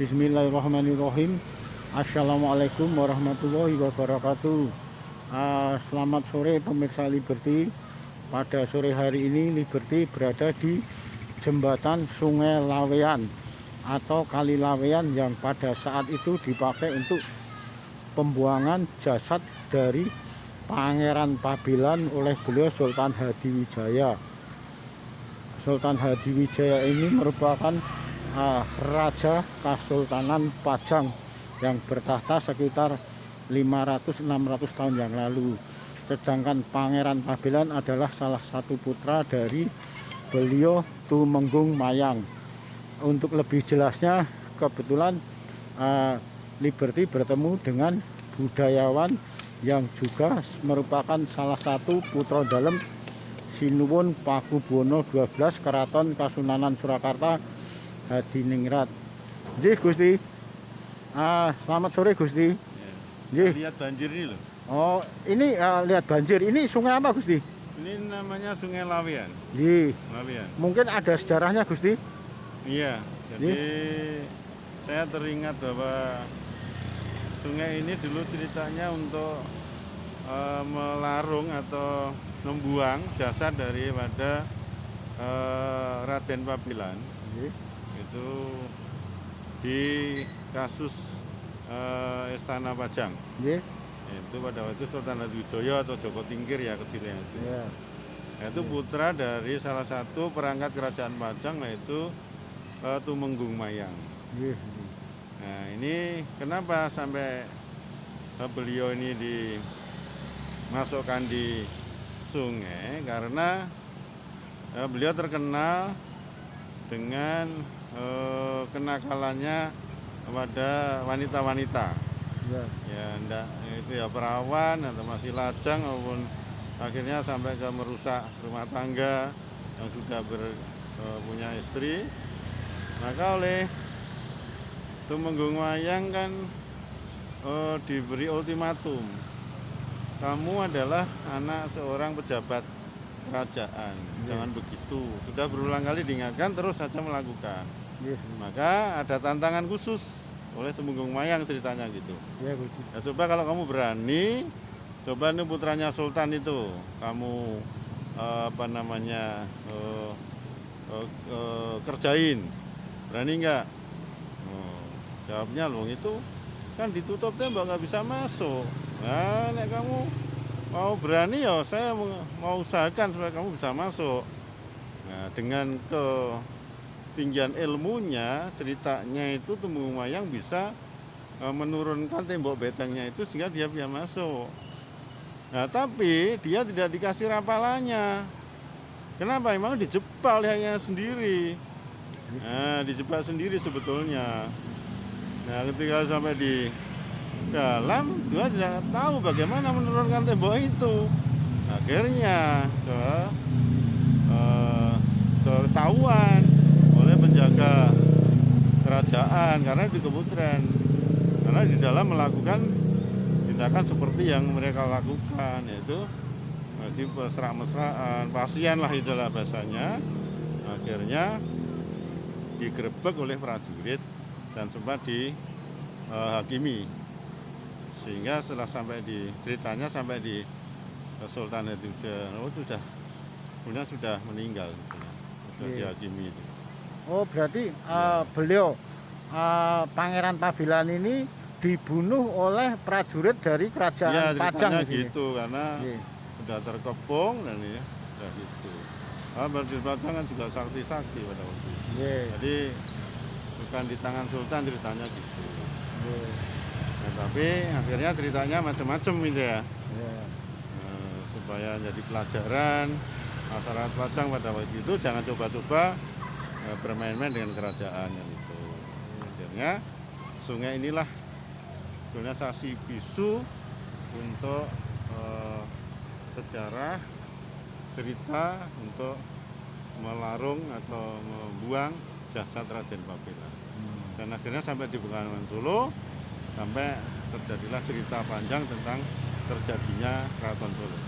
Bismillahirrahmanirrahim. Assalamualaikum warahmatullahi wabarakatuh. Selamat sore pemirsa Liberty. Pada sore hari ini Liberty berada di jembatan Sungai Laweyan atau Kali Laweyan yang pada saat itu dipakai untuk pembuangan jasad dari Pangeran Pabilan oleh beliau Sultan Hadiwijaya. Sultan Hadiwijaya ini merupakan Raja Kesultanan Pajang yang bertahta sekitar 500-600 tahun yang lalu. Sedangkan Pangeran Pabilan adalah salah satu putra dari beliau Tumenggung Mayang. Untuk lebih jelasnya, kebetulan Liberty bertemu dengan budayawan yang juga merupakan salah satu putra dalem Sinuwun Pakubuwono 12 Keraton Kasunanan Surakarta Hadiningrat. Nggih Gusti. Selamat sore Gusti. Ya, lihat banjir ini loh. Oh, ini lihat banjir. Ini sungai apa Gusti? Ini namanya Sungai Laweyan. Nggih. Laweyan. Mungkin ada sejarahnya Gusti? Iya. Jadi saya teringat bahwa sungai ini dulu ceritanya untuk melarung atau membuang jasad daripada Raden Pabilan. Itu di kasus Istana Pajang. Itu pada waktu itu Sultan Hadiwijaya atau Joko Tingkir ya kecilnya itu. Itu putra dari salah satu perangkat kerajaan Pajang, yaitu Tumenggung Mayang. Nah ini kenapa sampai beliau ini dimasukkan di sungai, karena beliau terkenal dengan kenakalannya pada wanita-wanita. Ya enggak, itu ya perawan atau masih lajang maupun akhirnya sampai ke merusak rumah tangga yang sudah punya istri. Maka oleh Tumenggung Mayang kan diberi ultimatum, kamu adalah anak seorang pejabat kerajaan, jangan begitu. Sudah berulang kali diingatkan, terus saja melakukan. Maka ada tantangan khusus oleh Tumenggung Mayang ceritanya gitu. Ya, coba kalau kamu berani, coba nih putranya Sultan itu, kamu kerjain, berani nggak? Jawabnya loh, itu kan ditutup tembok nggak bisa masuk. Nah, nek kamu mau berani ya saya mau usahakan supaya kamu bisa masuk. Nah, dengan ketinggian ilmunya, ceritanya itu Tumenggung Mayang bisa menurunkan tembok betengnya itu sehingga dia bisa masuk. Nah, tapi dia tidak dikasih rapalannya. Kenapa? Memang dijebak olehnya sendiri. Nah, dijebak sendiri sebetulnya. Nah, ketika sampai di dalam, dia tidak tahu bagaimana menurunkan tembok itu. Akhirnya ketahuan oleh penjaga kerajaan karena di keputren, karena di dalam melakukan tindakan seperti yang mereka lakukan, yaitu mesra-mesraan, pasien lah itulah bahasanya. Akhirnya digerebek oleh prajurit dan sempat dihakimi, sehingga setelah sampai di ceritanya sampai di Sultan Hadiwijaya sudah meninggal, sudah dihakimi itu. Oh berarti beliau Pangeran Pabilan ini dibunuh oleh prajurit dari kerajaan Pajang gitu, karena sudah terkepung dan ya sudah gitu. Prajurit Pajang kan juga sakti-sakti pada waktu itu. Jadi bukan di tangan Sultan ceritanya gitu. Nah, tapi akhirnya ceritanya macam-macam gitu ya. Supaya jadi pelajaran masyarakat Pajang pada waktu itu jangan coba-coba bermain-main dengan kerajaan gitu. Akhirnya sungai inilah sebenarnya saksi bisu untuk sejarah cerita untuk melarung atau membuang jasad Raden Pabilan. Dan akhirnya sampai di Bengawan Solo, sampai terjadilah cerita panjang tentang terjadinya Keraton Solo.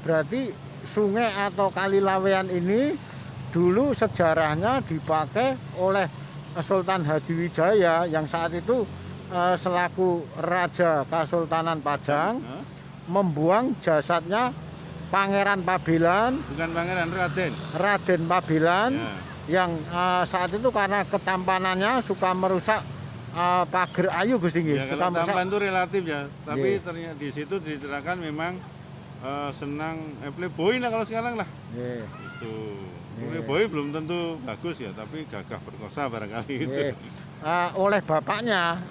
Berarti sungai atau Kali Laweyan ini dulu sejarahnya dipakai oleh Sultan Hadiwijaya yang saat itu selaku Raja Kesultanan Pajang Hah? membuang jasadnya Pangeran Pabilan, Bukan pangeran, Raden. Raden Pabilan Ya. yang saat itu karena ketampanannya suka merusak pager ayu Gusti nggih. Ya, Suka kalau merusak. tampan itu relatif ya, tapi Iya. ternyata di situ diceritakan memang senang playboy lah kalau sekarang lah. Nggih. Itu Iya. playboy belum tentu bagus ya, tapi gagah perkosa barangkali itu. Nggih. Oleh bapaknya,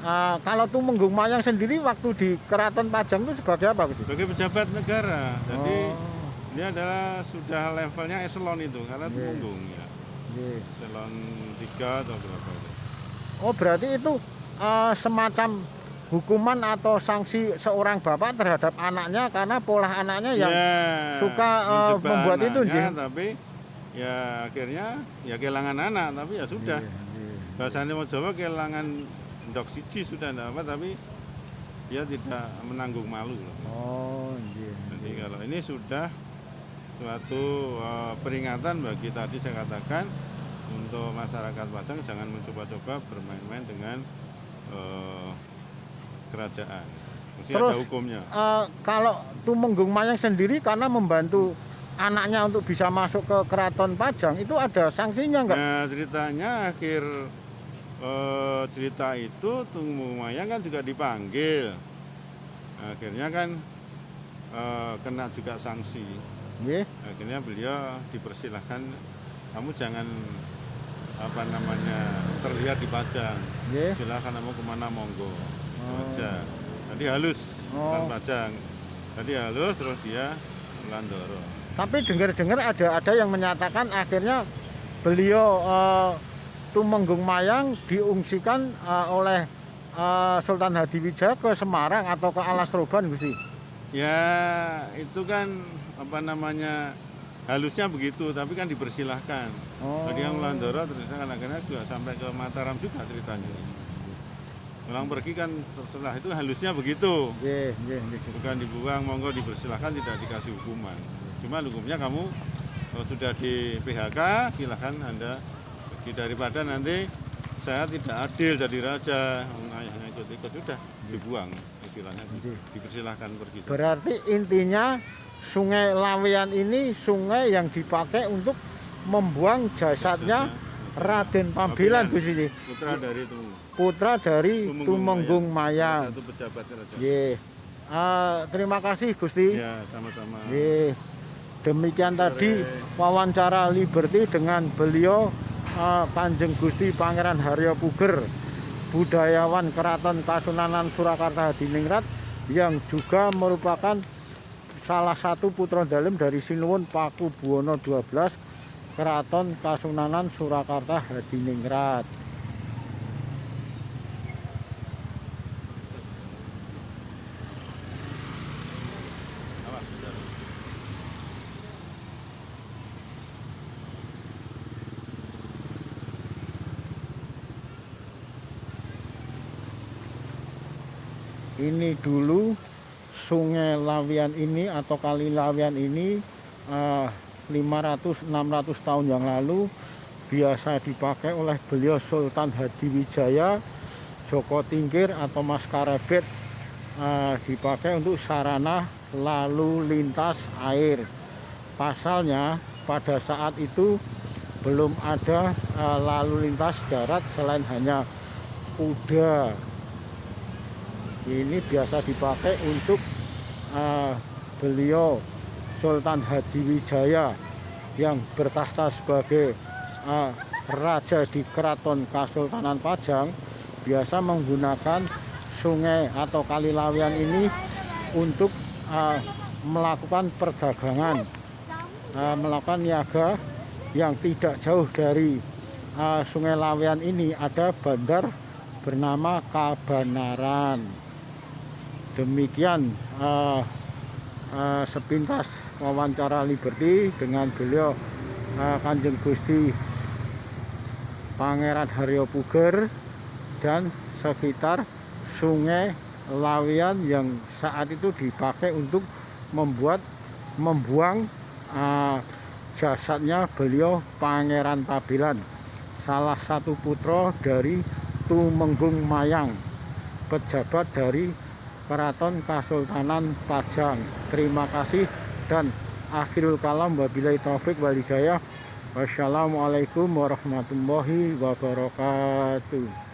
kalau Tumenggung Mayang sendiri waktu di Keraton Pajang itu sebagai apa Gusti? Sebagai pejabat negara, jadi Oh, dia adalah sudah levelnya eselon itu karena Iya. Tumenggung ya, nggih. eselon 3 atau berapa itu. Oh, berarti itu semacam hukuman atau sanksi seorang bapak terhadap anaknya karena pola anaknya yang Ya, suka, menjebak membuat itu, anaknya, Nggih. tapi ya akhirnya ya kehilangan anak, tapi ya sudah. Nggih, nggih. Bahasanya mau Jawa kehilangan ndok siji sudah enggak apa, tapi dia tidak menanggung malu loh. Oh, nggih. Jadi kalau ini sudah suatu peringatan bagi tadi saya katakan untuk masyarakat Pajang jangan mencoba-coba bermain-main dengan kerajaan. Mesti Terus, ada hukumnya. Kalau Tumenggung Mayang sendiri karena membantu anaknya untuk bisa masuk ke Keraton Pajang itu ada sanksinya enggak? Nah ceritanya akhir cerita itu Tumenggung Mayang kan juga dipanggil. Akhirnya kan kena juga sanksi. Nggih. Akhirnya beliau dipersilahkan, kamu jangan apa namanya terlihat di Pajang. Nggih. Silahkan kamu kemana monggo Oh. aja. Tadi halus Oh. kan Pajang. Tadi halus terus dia Landoro. Tapi dengar-dengar ada yang menyatakan akhirnya beliau Tumenggung Mayang diungsikan oleh Sultan Hadiwijaya ke Semarang atau ke Alas Roban Gusti. Ya itu kan apa namanya halusnya begitu, tapi kan dipersilahkan. Oh. Tadi yang Landoro terus kan akhirnya juga sampai ke Mataram juga ceritanya. Pulang pergi kan setelah itu halusnya begitu. Nggih, nggih, nggih. Bukan dibuang, monggo dipersilahkan, tidak dikasih hukuman. Cuma hukumnya kamu kalau sudah di PHK silahkan Anda pergi, daripada nanti saya tidak adil jadi raja, ayahnya ikut-ikut sudah dibuang istilahnya, dipersilahkan pergi. Berarti intinya Sungai Laweyan ini sungai yang dipakai untuk membuang jasadnya Raden Pabilan Gusti. Putra dari itu Putra dari Tumenggung Mayang. satu pejabat kerajaan. Nggih. Terima kasih Gusti. Ya, sama-sama. Nggih. Demikian tadi wawancara Liberty dengan beliau Kanjeng Gusti Pangeran Haryo Puger, budayawan Keraton Kasunanan Surakarta Hadiningrat yang juga merupakan salah satu putra dalem dari Sinuwun Pakubuwono 12 Keraton Kasunanan Surakarta Hadiningrat. Ini dulu Sungai Laweyan ini atau Kali Laweyan ini 500-600 tahun yang lalu biasa dipakai oleh beliau Sultan Hadiwijaya Joko Tingkir atau Mas Karebet, dipakai untuk sarana lalu lintas air. Pasalnya pada saat itu belum ada lalu lintas darat selain hanya kuda. Ini biasa dipakai untuk beliau Sultan Hadiwijaya yang bertahta sebagai raja di Keraton Kasultanan Pajang, biasa menggunakan sungai atau Kali Laweyan ini untuk melakukan perdagangan, melakukan niaga. Yang tidak jauh dari Sungai Laweyan ini ada bandar bernama Kabanaran. Demikian sepintas wawancara Liberty dengan beliau Kanjeng Gusti Pangeran Haryo Puger dan sekitar Sungai Laweyan yang saat itu dipakai untuk membuang jasadnya beliau Pangeran Pabilan. salah satu putra dari Tumenggung Mayang, pejabat dari Keraton Kasultanan Pajang. Terima kasih dan akhirul kalam, wabillahi taufik wal hidayah. Wassalamualaikum warahmatullahi wabarakatuh.